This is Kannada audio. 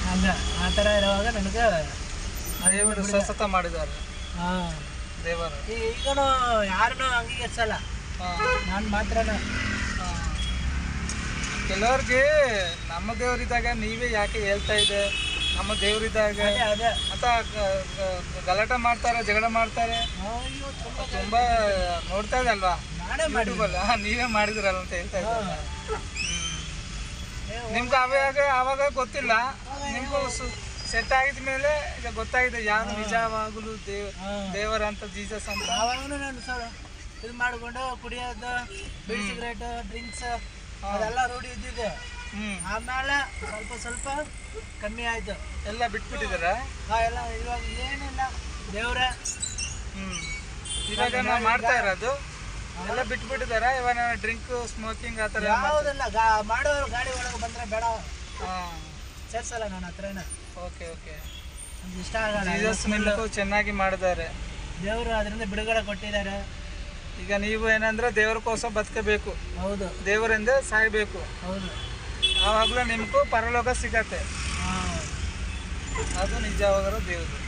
ಹಂಗ ಆ ಥರ ಇರುವಾಗ ನನಗೆ ದೇವರು ಸ್ವಸ್ಥತ ಮಾಡಿದ್ದಾರೆ. ಹಾಂ ದೇವರು ಈಗನು ಯಾರನ್ನೂ ಅಂಗೀಕರಿಸಲ್ಲ, ನಾನು ಮಾತ್ರನ. ಕೆಲವ್ರಿಗೆ ನಮ್ಮ ದೇವರಿದ್ದಾಗ ನೀವೇ ಯಾಕೆ ಹೇಳ್ತಾ ಇದೆ, ನಮ್ಮ ದೇವರಿದ್ದಾಗ ಅದೇ ಅಂತ ಗಲಾಟೆ ಮಾಡ್ತಾರೆ, ಜಗಳ ಮಾಡ್ತಾರೆ. ತುಂಬಾ ನೋಡ್ತಾ ಇದೆ ಅಲ್ವಾ ನಾನೇ ಯೂಟ್ಯೂಬಲ್ಲ, ನೀವೇ ಮಾಡಿದ್ರಲ್ಲ ಅಂತ ಹೇಳ್ತಾ ಇದ್ದಾರೆ. ನಿಮ್ಗೆ ಆವಾಗ ಗೊತ್ತಿಲ್ಲ, ನಿಮ್ಗೂ ಸೆಟ್ ಆಗಿದ ಮೇಲೆ ಈಗ ಗೊತ್ತಾಗಿದೆ ಯಾರು ನಿಜವಾಗಲು ದೇವರ ಅಂತ, ಜೀಸಸ್ ಅಂತ. ಆವಾಗೂ ನಾನು ಇದು ಮಾಡಿಕೊಂಡು ಕುಡಿಯೋದು, ಬೀಡಿ ಸಿಗರೇಟ್, ಡ್ರಿಂಕ್ಸ್ ಅದೆಲ್ಲ ರೂಢಿ ಇದ್ದಿದೆ. ಆಮೇಲೆ ಸ್ವಲ್ಪ ಸ್ವಲ್ಪ ಕಮ್ಮಿ ಆಯ್ತು, ಎಲ್ಲ ಬಿಟ್ಬಿಟ್ಟಿದಾರ. ಎಲ್ಲ ಇವಾಗ ಏನಿಲ್ಲ ದೇವ್ರೆ. ಇವಾಗ ನಾವು ಮಾಡ್ತಾ ಇರೋದು ಎಲ್ಲ ಬಿಟ್ಬಿಟ್ಟಿದಾರ. ಇವಾಗ ಡ್ರಿಂಕ್ ಸ್ಮೋಕಿಂಗ್ ಆ ಥರ ಯಾವುದಿಲ್ಲ. ಮಾಡೋರು ಗಾಡಿ ಒಳಗೆ ಬಂದರೆ ಬೇಡ, ಸೇರ್ಸಲ್ಲ ನನ್ನ ಹತ್ರನ. ಓಕೆ ಓಕೆ, ನಮ್ಗೆ ಇಷ್ಟ ಆಗಲ್ಲ. ಜೀಸಸ್ ನಿಮಗೂ ಚೆನ್ನಾಗಿ ಮಾಡಿದ್ದಾರೆ, ದೇವರು ಅದರಿಂದ ಬಿಡುಗಡೆ ಕೊಟ್ಟಿದ್ದಾರೆ. ಈಗ ನೀವು ಏನಂದ್ರೆ ದೇವ್ರಕ್ಕೋಸ್ಕರ ಬದುಕಬೇಕು. ಹೌದು, ದೇವರಿಂದ ಸಾಯ್ಬೇಕು. ಹೌದು, ಆವಾಗಲೂ ನಿಮಗೂ ಪರಲೋಕ ಸಿಗತ್ತೆ. ಅದು ನಿಜವಾಗರ ದೇವರು.